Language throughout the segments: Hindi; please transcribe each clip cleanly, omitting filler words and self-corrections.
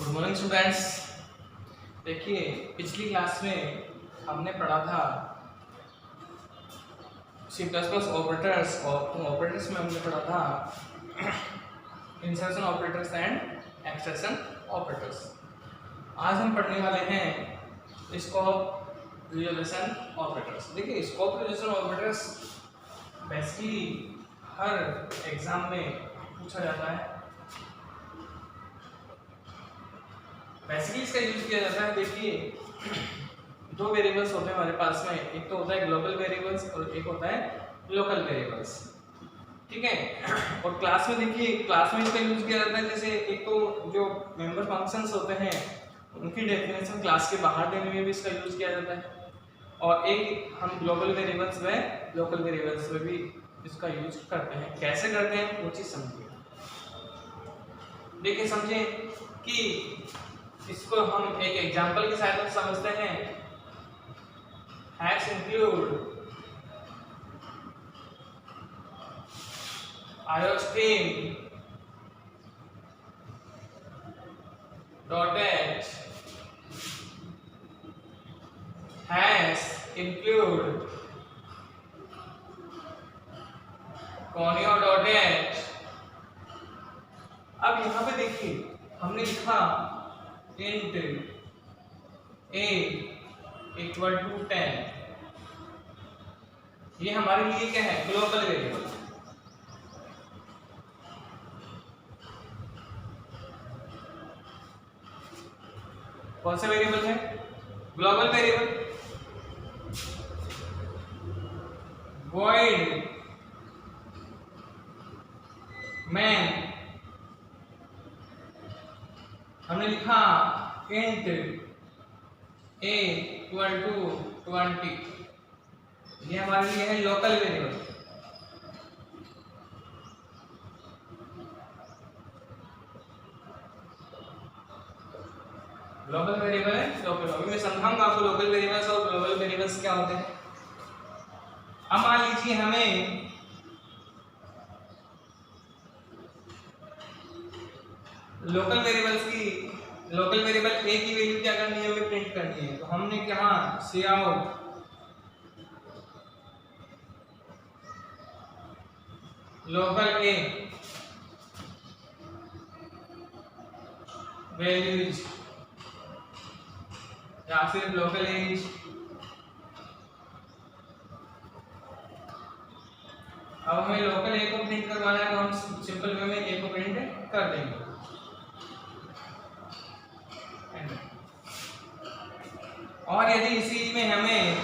Good morning students. देखिए पिछली क्लास में हमने पढ़ा था सी प्लस प्लस ऑपरेटर्स और ऑपरेटर्स में हमने पढ़ा था insertion operators and extraction operators. आज हम पढ़ने वाले हैं स्कोप रिजोल्यूशन ऑपरेटर्स। देखिए स्कोप रिजोल्यूशन ऑपरेटर्स बेसिकली हर एग्जाम में पूछा जाता है। बेसिकली इसका यूज किया जाता है। देखिए दो वेरिएबल्स होते हैं हमारे पास में, एक तो होता है ग्लोबल वेरिएबल्स और एक होता है लोकल वेरिएबल्स। ठीक है, और क्लास में देखिए क्लास में इसका यूज किया जाता है। जैसे एक तो जो मेंबर फंक्शंस होते हैं उनकी डेफिनेशन क्लास के बाहर देने में भी इसका यूज किया जाता है, और एक हम ग्लोबल वेरिएबल्स में लोकल वेरिएबल्स में भी इसका यूज करते हैं। कैसे करते हैं वो चीज समझिए। देखिए समझे कि इसको हम एक एग्जांपल के साथ समझते हैं। Hash include iostream dot H hash include conio dot H. अब यहां पे देखिए हमने लिखा int a इक्वल टू 10। ये हमारे लिए क्या है? Global variable. कौन सा वेरिएबल है? Global variable. void main हमने लिखा int a इक्वल टू 20। ये हमारे लिए है लोकल वेरिएबल। ग्लोबल वेरिएबल है लोकल। अभी मैं समझाऊंगा आपको लोकल वेरिएबल्स और ग्लोबल वेरिएबल्स क्या होते हैं। अब मान लीजिए हमें लोकल वेरिएबल a की वैल्यू क्या करनी है? हमें प्रिंट करनी है। तो हमने कहा काउट लोकल a वैल्यूज या फिर लोकल a। अब हमें लोकल a को प्रिंट करवाना है तो हम सिंपल वे में a को प्रिंट कर देंगे। और यदि इसी में हमें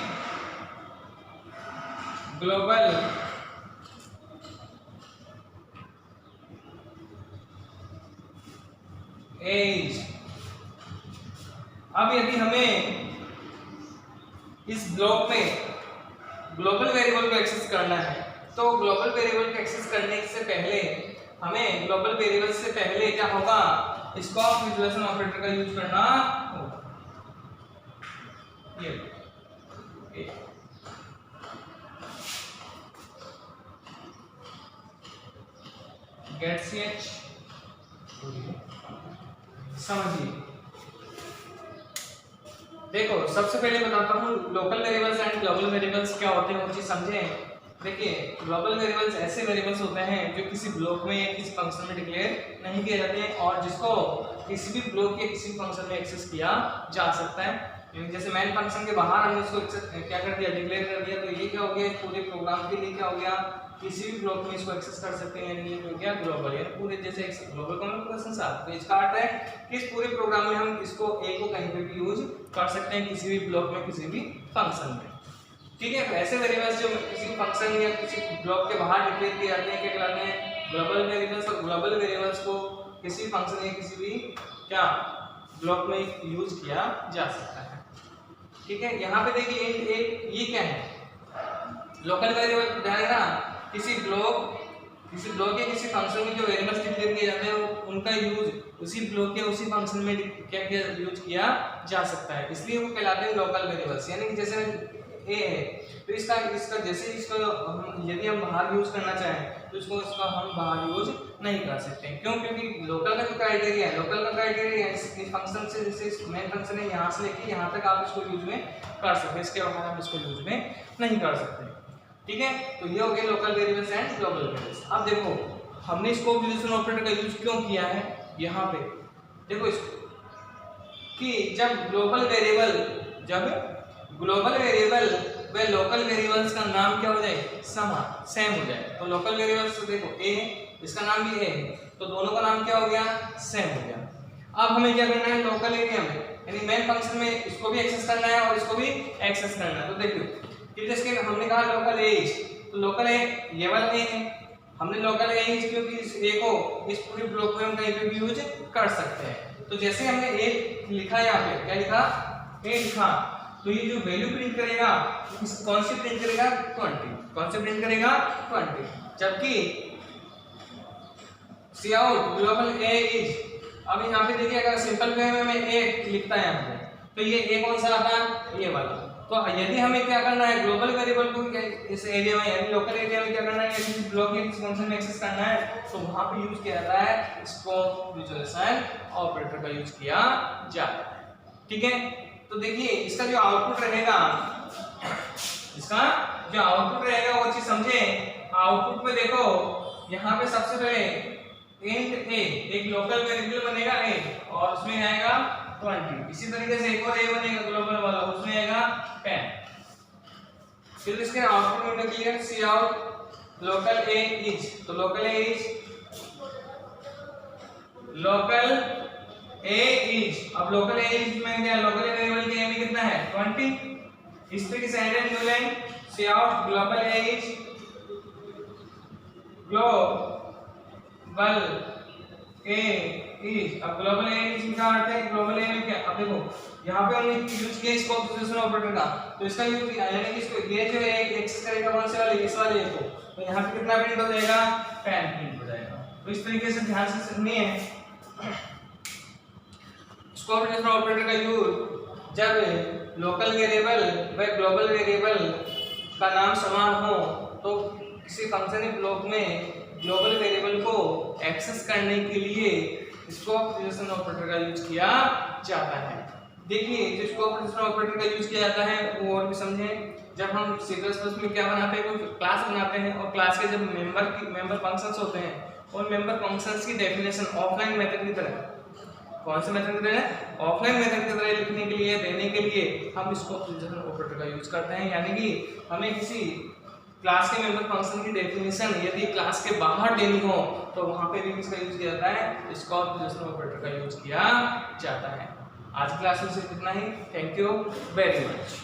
ग्लोबल एज, अब यदि हमें इस ब्लॉक में ग्लोबल वेरिएबल को एक्सेस करना है तो ग्लोबल वेरिएबल को एक्सेस करने से पहले हमें ग्लोबल वेरिएबल से पहले क्या होगा? स्कोप रिजोल्यूशन ऑपरेटर का यूज करना होगा। ये गेट ch समझिए। देखो सबसे पहले बताता हूँ local variables and global variables क्या होते हैं वो चीज समझें। देखिए ग्लोबल वेरिएबल्स ऐसे वेरिएबल्स होते हैं जो किसी ब्लॉक में या किसी फंक्शन में डिक्लेयर नहीं किए जाते हैं और जिसको किसी भी ब्लॉक या किसी फंक्शन में एक्सेस किया जा सकता है। जैसे मेन फंक्शन के बाहर हमने इसको क्या कर दिया? डिक्लेयर कर दिया। तो ये क्या हो गया? पूरे प्रोग्राम के लिए क्या हो गया? किसी भी ब्लॉक में इसको एक्सेस कर सकते हैं। यानी ये हो गया ग्लोबल, यानी पूरे जैसे ग्लोबल कम्युनिकेशन साथ। तो इसका अर्थ है कि इस पूरे प्रोग्राम में हम इसको a को कहीं पे भी यूज कर सकते हैं, किसी भी ब्लॉक में, किसी भी फंक्शन में। ठीक है, तो ऐसे वेरिएबल्स जो किसी फंक्शन या किसी ब्लॉक के बाहर डिक्लेयर किए जाते हैं क्या कहलाते हैं? Global variables. और ग्लोबल वेरिएबल्स को किसी फंक्शन या किसी भी क्या ब्लॉक में यूज किया जा सकता है। ठीक है, यहाँ पे देखिए ये क्या है? लोकल वेरिएबल जाएगा किसी ब्लॉक या किसी फंक्शन में जो वेरिएबल्स डिक्लेयर किए जाते हैं उनका यूज उसी ब्लॉक या उसी फंक्शन में क्या यूज किया जा सकता है, इसलिए वो कहलाते हैं लोकल वेरिएबल्स। यानी कि जैसे a है तो इसका जैसे इसको यदि हम बाहर यूज करना चाहें तो इसका हम बाहर यूज नहीं कर सकते। क्यों? क्योंकि लोकल का जो क्राइटेरिया है, लोकल का क्राइटेरिया है इस फंक्शन से, जैसे मेन फंक्शन है यहाँ से लेके यहाँ तक आप इसको यूज में कर सकते हैं, इसके बाहर आप इसको यूज में नहीं कर सकते। ठीक है, तो ये हो गए local variables and global variables. अब देखो हमने स्कोप रिड्यूसिंग ऑपरेटर का यूज क्यों किया है यहाँ पे, देखो इसको कि जब ग्लोबल वेरिएबल व लोकल वेरिएबल्स का नाम क्या हो जाए, समान सेम हो जाए। तो लोकल वेरिएबल्स देखो ए है, इसका नाम भी ए है, तो दोनों का नाम क्या हो गया, सेम हो गया। अब हमें क्या करना है, लोकल एरिया में यानी मेन फंक्शन में इसको भी एक्सेस करना है और इसको भी एक्सेस करना है। तो देखिए जैसे हमने कहा लोकल एज, तो लोकल ए ये वाला ए है, हमने लोकल एज क्योंकि इस ए को इस पूरे ब्लॉक में हम कहीं पे भी यूज कर सकते हैं। तो जैसे हमने ए लिखा है, यहाँ पे क्या लिखा, ए लिखा, तो ये जो वैल्यू प्रिंट करेगा कौन सी प्रिंट करेगा, 20। कौन सी प्रिंट करेगा, 20। जबकि सी आउट ग्लोबल ए इज, अब यहाँ पे देखिए अगर सिंपल वे में ए लिखता है यहाँ पे, तो ये ए कौन सा आता है, ये वाला। तो यदि हमें क्या करना है, ग्लोबल वेरिएबल को इस एरिया में यानी लोकल एरिया में क्या करना है, किसी ब्लॉक या किसी फंक्शन में एक्सेस करना है, तो वहां पे यूज किया जाता है स्कोप रिड्यूसिंग ऑपरेटर का यूज किया जाता है। ठीक है, तो देखिए इसका जो आउटपुट रहेगा, वो चीज समझे। आउटपुट में देखो यहाँ पे सबसे पहले इंट ए एक लोकल वेरिएबल बनेगा ए और उसमें आएगा 20। इसी तरीके से एक और ए बनेगा ग्लोबल वाला, उसमें आएगा 10। फिर इसके आउटपुट में clear cout local a is, तो लोकल ए इज अब लोकल ए इज में क्या, लोकल वेरिएबल के ए में कितना है, 20। इस पे किस and new line cout global a is global a is. अब ग्लोबल ए इज का अर्थ है ग्लोबल ए में क्या, अब देखो यहाँ पे हमने यूज किया स्कोप रिड्यूसिंग ऑपरेटर का, तो इसका यूज यानी कि इसको ये जो है एक्सेस करेगा कौन से वाले, इस वाले को, तो यहाँ पे कितना प्रिंट हो जाएगा, 10 प्रिंट हो जाएगा। तो इस तरीके से ध्यान से सुनिए स्कोप रिड्यूसिंग ऑपरेटर का यूज जब लोकल वेरिएबल व ग्लोबल वेरिएबल का नाम समान हो, तो किसी फंक्शन या ब्लॉक में ग्लोबल वेरिएबल को एक्सेस करने के लिए स्कोप रिड्यूसिंग ऑपरेटर का यूज किया जाता है। देखिए जो स्कोप रिड्यूसिंग ऑपरेटर का यूज किया जाता है वो और भी समझें। जब हम C++ में क्या बनाते हैं, कोई क्लास बनाते हैं और क्लास के जब मेंबर फंक्शंस होते हैं, उन मेंबर फंक्शंस की डेफिनेशन ऑफलाइन मेथड की तरह, कौन से मेथड की तरह, ऑफलाइन मेथड की तरह लिखने के लिए, देने के लिए हम स्कोप रिड्यूसिंग ऑपरेटर का यूज करते हैं। यानी कि हमें किसी क्लास के मेंबर फंक्शन की डेफिनेशन यदि क्लास के बाहर देनी हो, तो वहां पे भी किसका यूज किया जाता है, स्कोप रिड्यूसिंग ऑपरेटर का यूज किया जाता है। आज क्लास में सिर्फ इतना ही। Thank you very much.